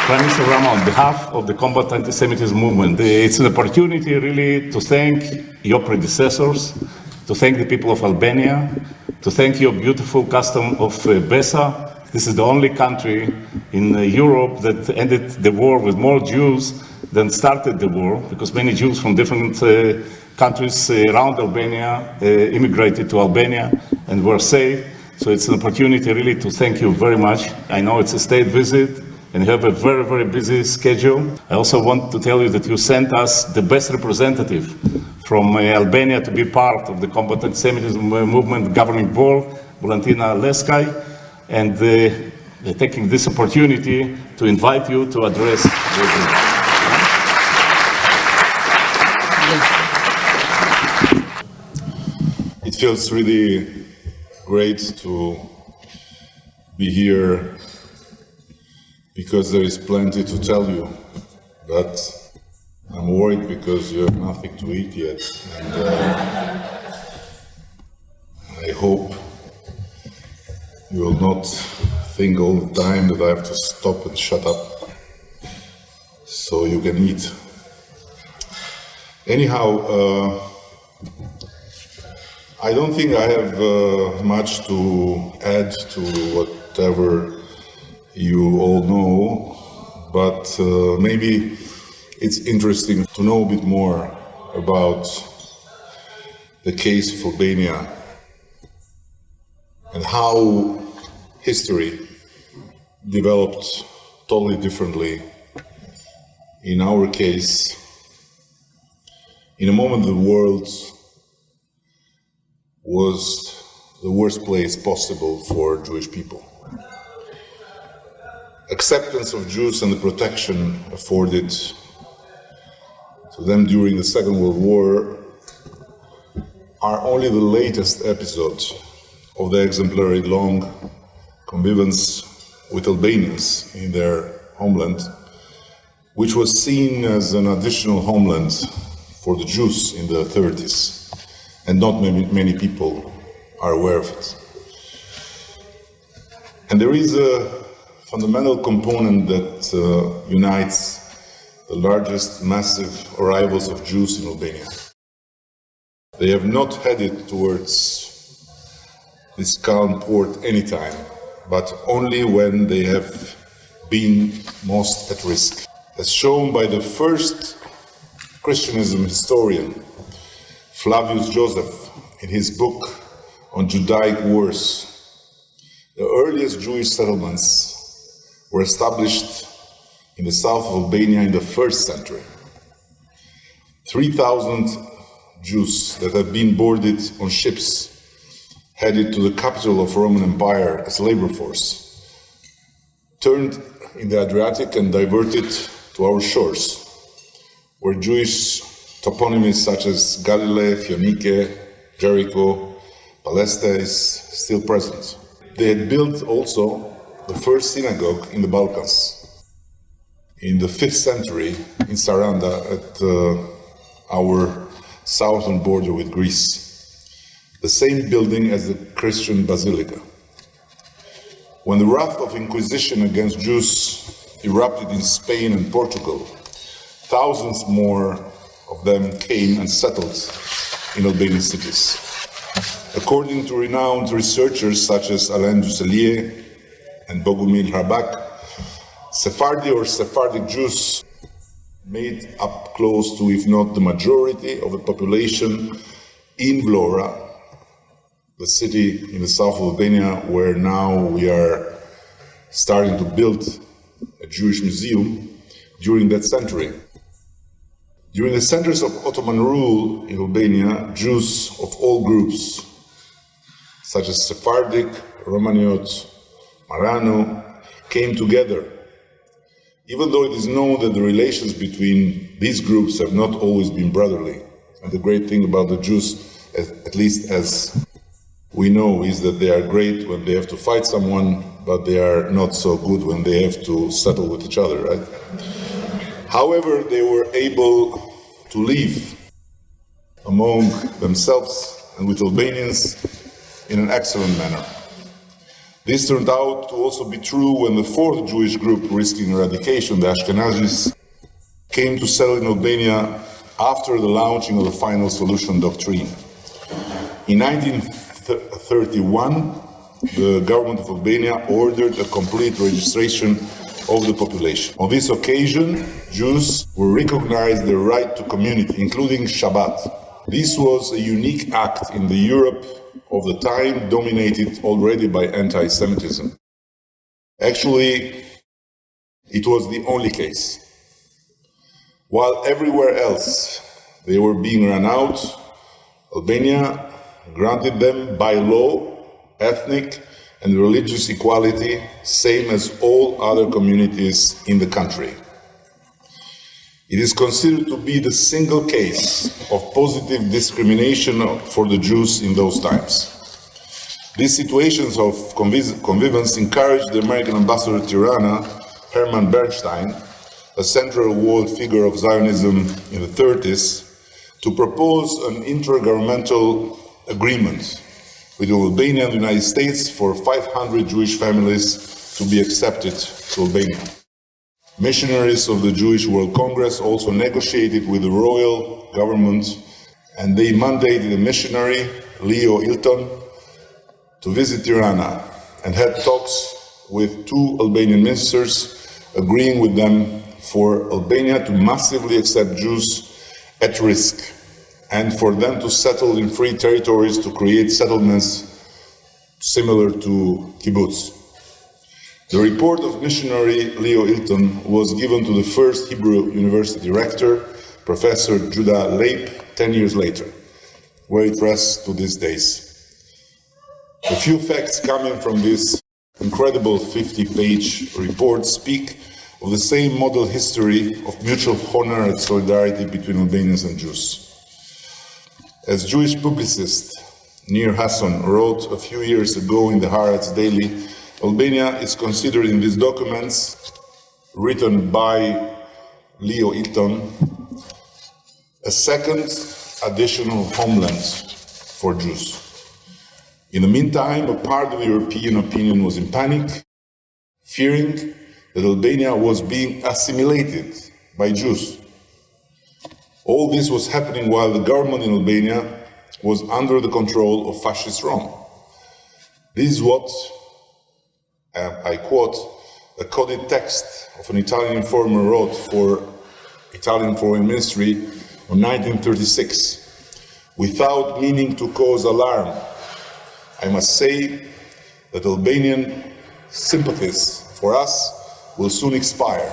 Prime Minister Rama, on behalf of the Combat Anti-Semitism movement, it's an opportunity really to thank your predecessors, to thank the people of Albania, to thank your beautiful custom of Besa. This is the only country in Europe that ended the war with more Jews than started the war, because many Jews from different countries around Albania immigrated to Albania and were saved. So it's an opportunity really to thank you very much. I know it's a state visit and you have a very, very busy schedule. I also want to tell you that you sent us the best representative from Albania to be part of the Combat Anti-Semitism movement governing board, Valentina Leskaj, and taking this opportunity to invite you to address the group. It feels really great to be here because there is plenty to tell you, but I'm worried because you have nothing to eat yet, and I hope you will not think all the time that I have to stop and shut up so you can eat. Anyhow, I don't think I have much to add to whatever you all know, but maybe it's interesting to know a bit more about the case of Albania and how history developed totally differently. In our case, in a moment the world was the worst place possible for Jewish people. Acceptance of Jews and the protection afforded to them during the Second World War are only the latest episode of the exemplary long convivence with Albanians in their homeland, which was seen as an additional homeland for the Jews in the 30s, and not many people are aware of it. And there is a fundamental component that unites the largest massive arrivals of Jews in Albania. They have not headed towards this calm port anytime, but only when they have been most at risk. As shown by the first Christianism historian, Flavius Joseph, in his book on Judaic wars, the earliest Jewish settlements were established in the south of Albania in the 1st century. 3,000 Jews that had been boarded on ships headed to the capital of Roman Empire as labor force, turned in the Adriatic and diverted to our shores, where Jewish toponyms such as Galilee, Phionike, Jericho, Palestine is still present. They had built also the first synagogue in the Balkans in the 5th century in Saranda at our southern border with Greece, the same building as the Christian Basilica. When the wrath of Inquisition against Jews erupted in Spain and Portugal, thousands more of them came and settled in Albanian cities. According to renowned researchers such as Alain Dusselier and Bogumil Hrabak, Sephardi or Sephardic Jews made up close to, if not the majority, of the population in Vlora, the city in the south of Albania, where now we are starting to build a Jewish museum during that century. During the centuries of Ottoman rule in Albania, Jews of all groups, such as Sephardic, Romaniot, Marano, came together, even though it is known that the relations between these groups have not always been brotherly. And the great thing about the Jews, at least as we know, is that they are great when they have to fight someone, but they are not so good when they have to settle with each other, right? However, they were able to live among themselves and with Albanians in an excellent manner. This turned out to also be true when the fourth Jewish group risking eradication, the Ashkenazis, came to settle in Albania after the launching of the Final Solution Doctrine. In 1931, the government of Albania ordered a complete registration of the population. On this occasion, Jews were recognized their right to community, including Shabbat. This was a unique act in the Europe of the time, dominated already by anti-Semitism. Actually, it was the only case. While everywhere else they were being run out, Albania granted them by law ethnic and religious equality, same as all other communities in the country. It is considered to be the single case of positive discrimination for the Jews in those times. These situations of convivence encouraged the American ambassador to Tirana, Herman Bernstein, a central world figure of Zionism in the 30s, to propose an intergovernmental agreement with Albania and the United States for 500 Jewish families to be accepted to Albania. Missionaries of the Jewish World Congress also negotiated with the royal government, and they mandated a missionary, Leo Ilton, to visit Tirana and had talks with two Albanian ministers, agreeing with them for Albania to massively accept Jews at risk and for them to settle in free territories to create settlements similar to kibbutz. The report of missionary Leo Ilton was given to the first Hebrew University rector, Professor Judah Leib, 10 years later, where it rests to these days. A few facts coming from this incredible 50-page report speak of the same model history of mutual honor and solidarity between Albanians and Jews. As Jewish publicist Nir Hassan wrote a few years ago in the Haaretz Daily, Albania is considered in these documents, written by Leo Ilton, a second additional homeland for Jews. In the meantime, a part of European opinion was in panic, fearing that Albania was being assimilated by Jews. All this was happening while the government in Albania was under the control of fascist Rome. This is what, I quote, a coded text of an Italian informer wrote for Italian Foreign Ministry in 1936. Without meaning to cause alarm, I must say that Albanian sympathies for us will soon expire,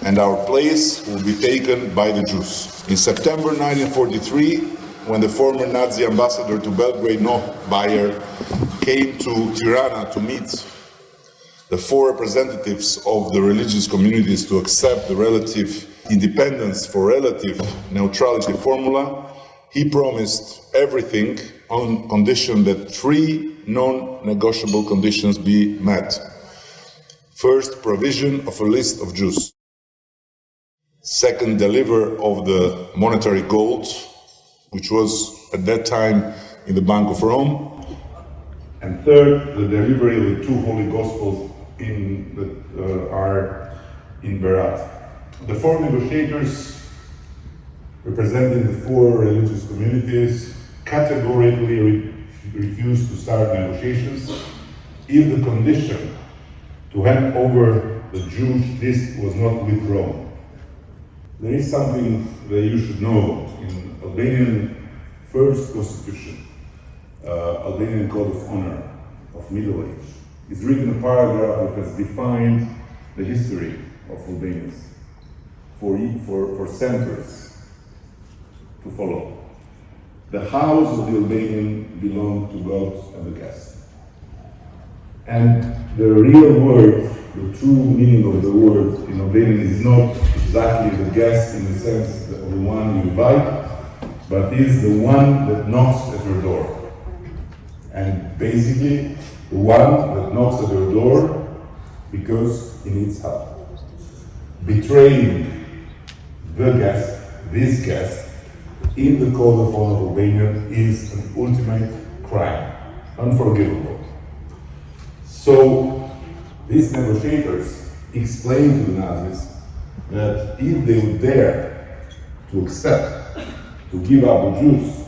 and our place will be taken by the Jews. In September 1943, when the former Nazi ambassador to Belgrade, Noh Bayer, came to Tirana to meet the four representatives of the religious communities to accept the relative independence for relative neutrality formula, he promised everything on condition that three non-negotiable conditions be met. First, provision of a list of Jews. Second, deliver of the monetary gold, which was at that time in the Bank of Rome. And third, the delivery of the two Holy Gospels that are in Berat. The four negotiators, representing the four religious communities, categorically refused to start negotiations if the condition to hand over the Jewish list was not withdrawn. There is something that you should know. In Albanian first constitution, Albanian Code of Honor of Middle Age, is written a paragraph that has defined the history of Albanians for centuries to follow. The house of the Albanian belonged to God and the guest. And the real word, the true meaning of the word in Albanian is not exactly the guest in the sense of the one you invite, but is the one that knocks at your door. And basically, the one that knocks at your door because he needs help. Betraying the guest, this guest, in the Code of Honor of Albania is an ultimate crime, unforgivable. So these negotiators explained to the Nazis that if they would dare to accept, to give up the Jews,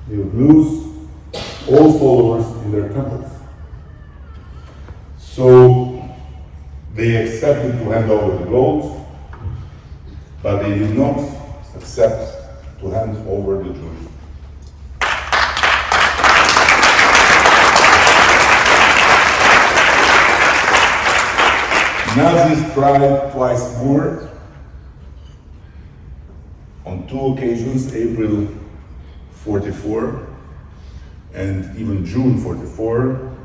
they would lose all followers in their temples. So they accepted to hand over the gold, but they did not accept to hand over the Jews. Nazis tried twice more. On two occasions, April 44 and even June 44,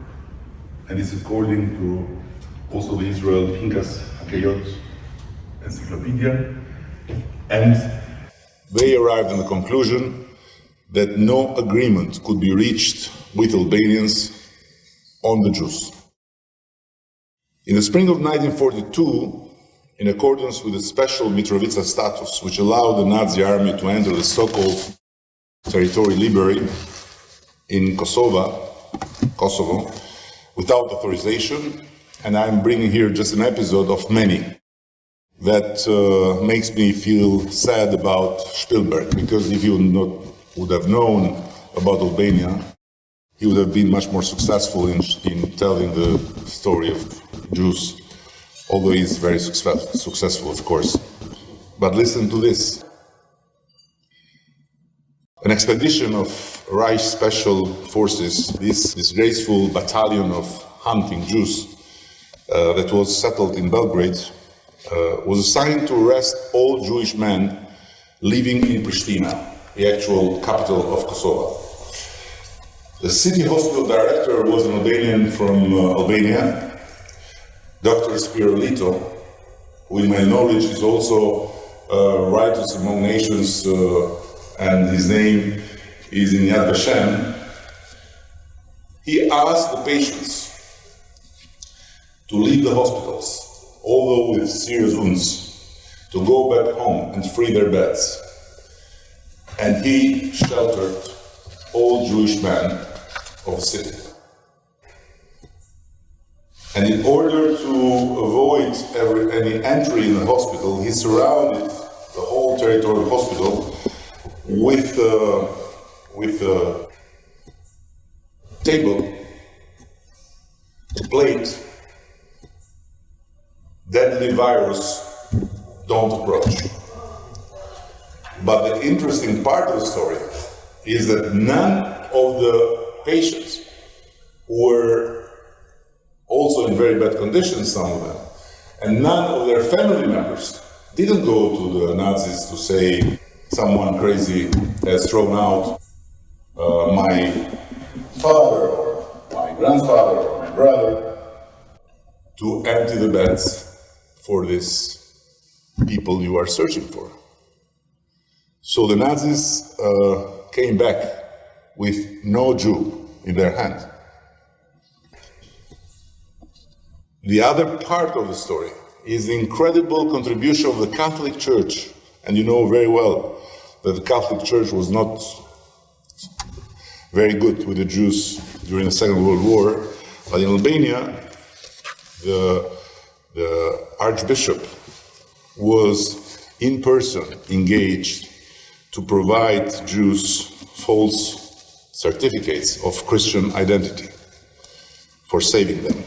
and it's according to also the Israel Pinkas Hakayot Encyclopedia. And they arrived in the conclusion that no agreement could be reached with Albanians on the Jews. In the spring of 1942, in accordance with the special Mitrovica status, which allowed the Nazi army to enter the so-called territory liberi in Kosovo, without authorization, and I'm bringing here just an episode of many that makes me feel sad about Spielberg, because if you would have known about Albania, he would have been much more successful in telling the story of Jews, although he's very successful, of course. But listen to this. An expedition of Reich Special Forces, this disgraceful battalion of hunting Jews that was settled in Belgrade, was assigned to arrest all Jewish men living in Pristina, the actual capital of Kosovo. The city hospital director was an Albanian from Albania, Dr. Spirolito, who in my knowledge is also Righteous Among Nations, and his name is in Yad Vashem. He asked the patients to leave the hospitals, although with serious wounds, to go back home and free their beds. And he sheltered all Jewish men of the city. And in order to avoid any entry in the hospital, he surrounded the whole territorial hospital with a table, a plate, deadly virus, don't approach. But the interesting part of the story is that none of the patients were also in very bad conditions, some of them, and none of their family members didn't go to the Nazis to say someone crazy has thrown out my father or my grandfather or my brother, to empty the beds for these people you are searching for. So the Nazis came back with no Jew in their hand. The other part of the story is the incredible contribution of the Catholic Church. And you know very well that the Catholic Church was not very good with the Jews during the Second World War. But in Albania, the Archbishop was in person engaged to provide Jews false certificates of Christian identity for saving them.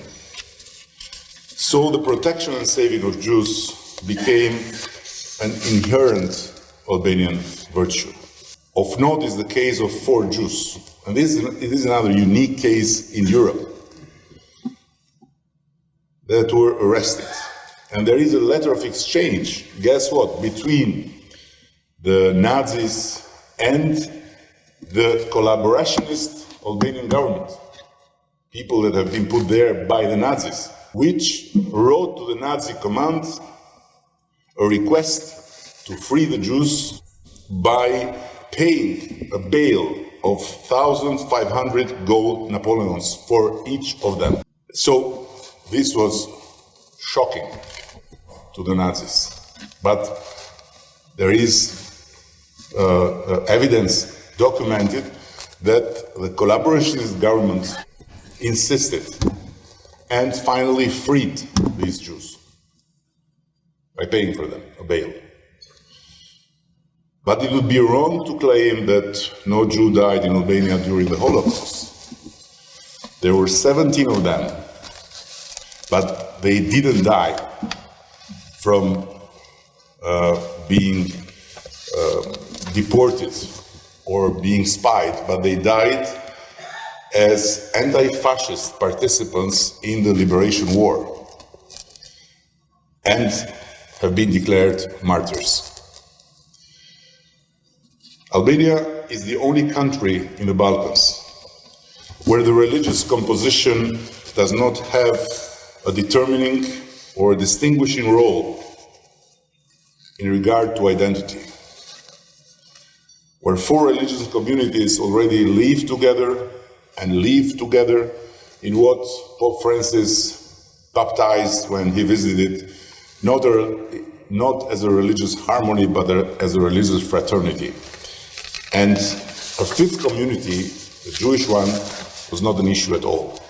So the protection and saving of Jews became an inherent Albanian virtue. Of note is the case of 4 Jews, and this is another unique case in Europe, that were arrested. And there is a letter of exchange, guess what, between the Nazis and the collaborationist Albanian government, people that have been put there by the Nazis, which wrote to the Nazi command a request to free the Jews by paying a bail of 1,500 gold Napoleons for each of them. So this was shocking to the Nazis. But there is evidence documented that the collaborationist government insisted and finally freed these Jews by paying for them a bail. But it would be wrong to claim that no Jew died in Albania during the Holocaust. There were 17 of them, but they didn't die from being deported or being spied, but they died as anti-fascist participants in the liberation war and have been declared martyrs. Albania is the only country in the Balkans where the religious composition does not have a determining or a distinguishing role in regard to identity, where four religious communities already live together in what Pope Francis baptized when he visited, not as a religious harmony, but as a religious fraternity. And a fifth community, the Jewish one, was not an issue at all.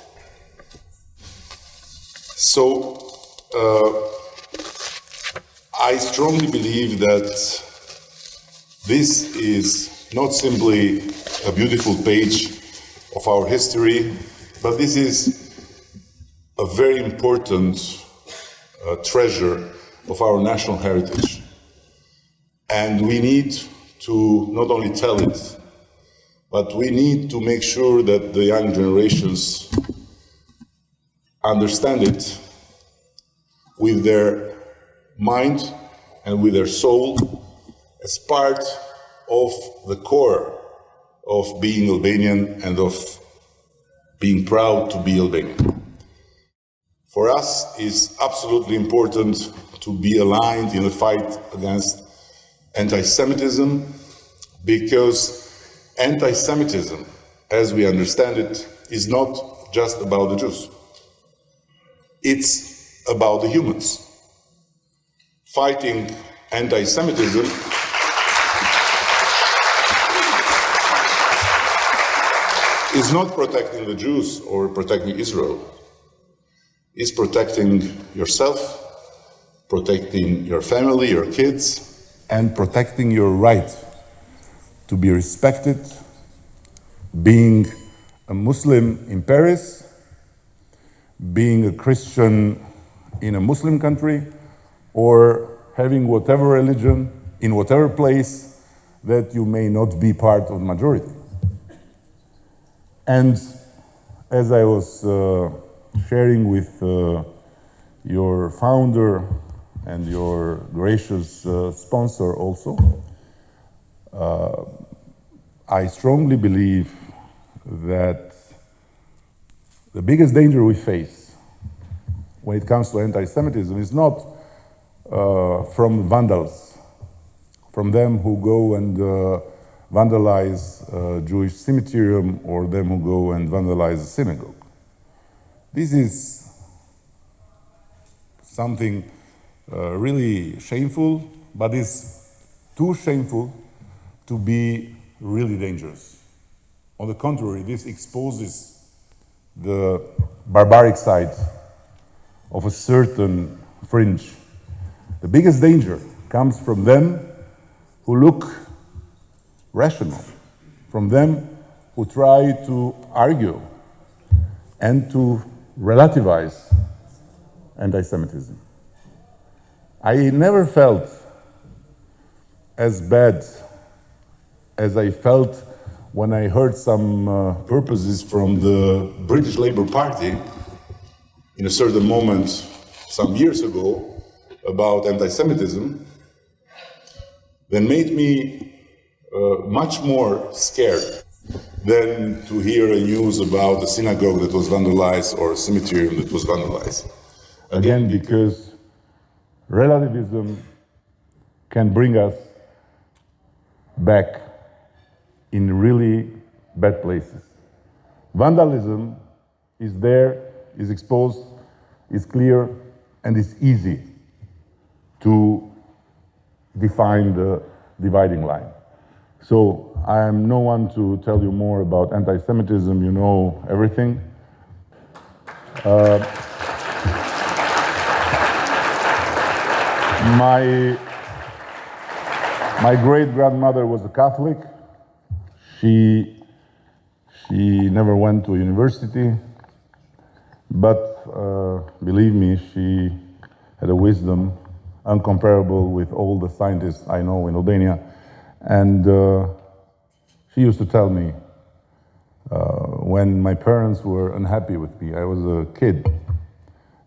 So, I strongly believe that this is not simply a beautiful page of our history, but this is a very important treasure of our national heritage. And we need to not only tell it, but we need to make sure that the young generations understand it with their mind and with their soul as part of the core of being Albanian and of being proud to be Albanian. For us, it's absolutely important to be aligned in the fight against anti-Semitism, because anti-Semitism, as we understand it, is not just about the Jews. It's about the humans. Fighting anti-Semitism is not protecting the Jews or protecting Israel. It's protecting yourself, protecting your family, your kids, and protecting your right to be respected, being a Muslim in Paris, being a Christian in a Muslim country, or having whatever religion in whatever place that you may not be part of the majority. And as I was sharing with your founder and your gracious sponsor also, I strongly believe that the biggest danger we face when it comes to anti-Semitism is not from vandals, from them who go and vandalize Jewish cemeterium or them who go and vandalize a synagogue. This is something really shameful, but it's too shameful to be really dangerous. On the contrary, this exposes the barbaric side of a certain fringe. The biggest danger comes from them who look rational, from them who try to argue and to relativize anti-Semitism. I never felt as bad as I felt when I heard some purposes from the British Labour Party in a certain moment some years ago about anti-Semitism, that made me much more scared than to hear a news about a synagogue that was vandalized or a cemetery that was vandalized. Again, because relativism can bring us back in really bad places. Vandalism is there, is exposed, is clear, and is easy to define the dividing line. So I am no one to tell you more about anti-Semitism, you know everything. My great-grandmother was a Catholic. She never went to university, but believe me, she had a wisdom uncomparable with all the scientists I know in Albania. And she used to tell me when my parents were unhappy with me, I was a kid,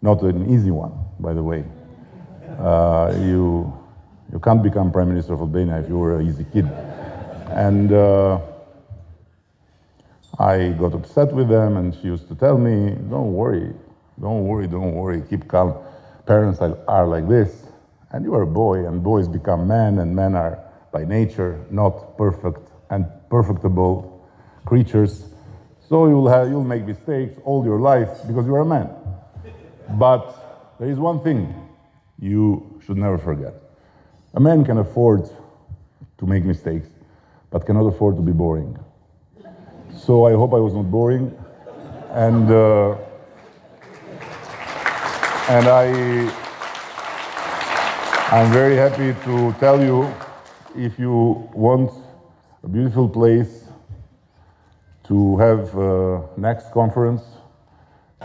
not an easy one, by the way. You can't become Prime Minister of Albania if you were an easy kid. And I got upset with them, and she used to tell me, don't worry, keep calm. Parents are like this, and you are a boy, and boys become men, and men are by nature not perfect and perfectable creatures. So you'll make mistakes all your life because you are a man. But there is one thing you should never forget. A man can afford to make mistakes, but cannot afford to be boring. So I hope I was not boring, and I'm very happy to tell you, if you want a beautiful place to have next conference,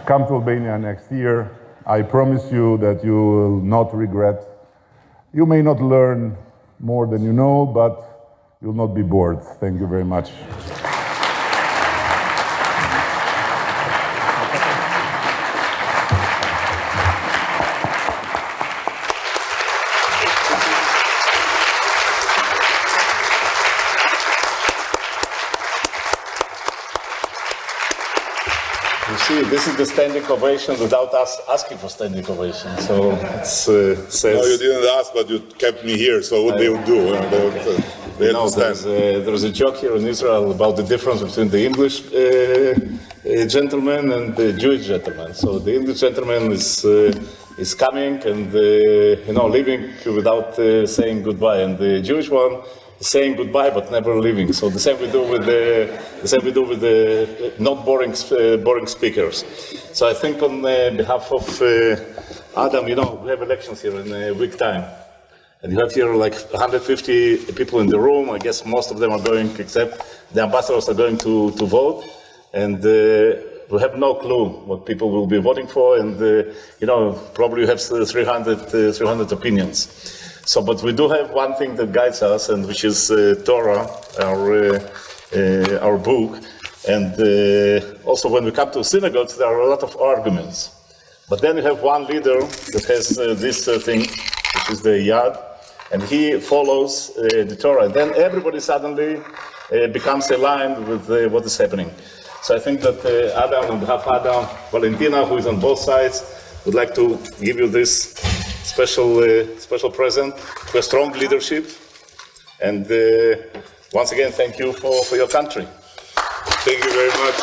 come to Albania next year. I promise you that you will not regret. You may not learn more than you know, but you'll not be bored. Thank you very much. You see, this is the standing ovation without us asking for standing ovation. So it says. No, you didn't ask, but you kept me here. So what they would do? They understand. There's a joke here in Israel about the difference between the English gentleman and the Jewish gentleman. So the English gentleman is coming and leaving without saying goodbye, and the Jewish one is saying goodbye but never leaving. So the same we do with the not boring speakers. So I think on behalf of Adam, we have elections here in a week time. And you have here like 150 people in the room. I guess most of them are going, except the ambassadors are going to vote. And we have no clue what people will be voting for. And, probably you have 300 opinions. So, but we do have one thing that guides us, and which is Torah, our book. And also when we come to synagogues, there are a lot of arguments. But then you have one leader that has this thing, which is the Yad, and he follows the Torah. And then everybody suddenly becomes aligned with what is happening. So I think that Adam, on behalf of Adam, Valentina, who is on both sides, would like to give you this special present for strong leadership. And once again, thank you for your country. Thank you very much.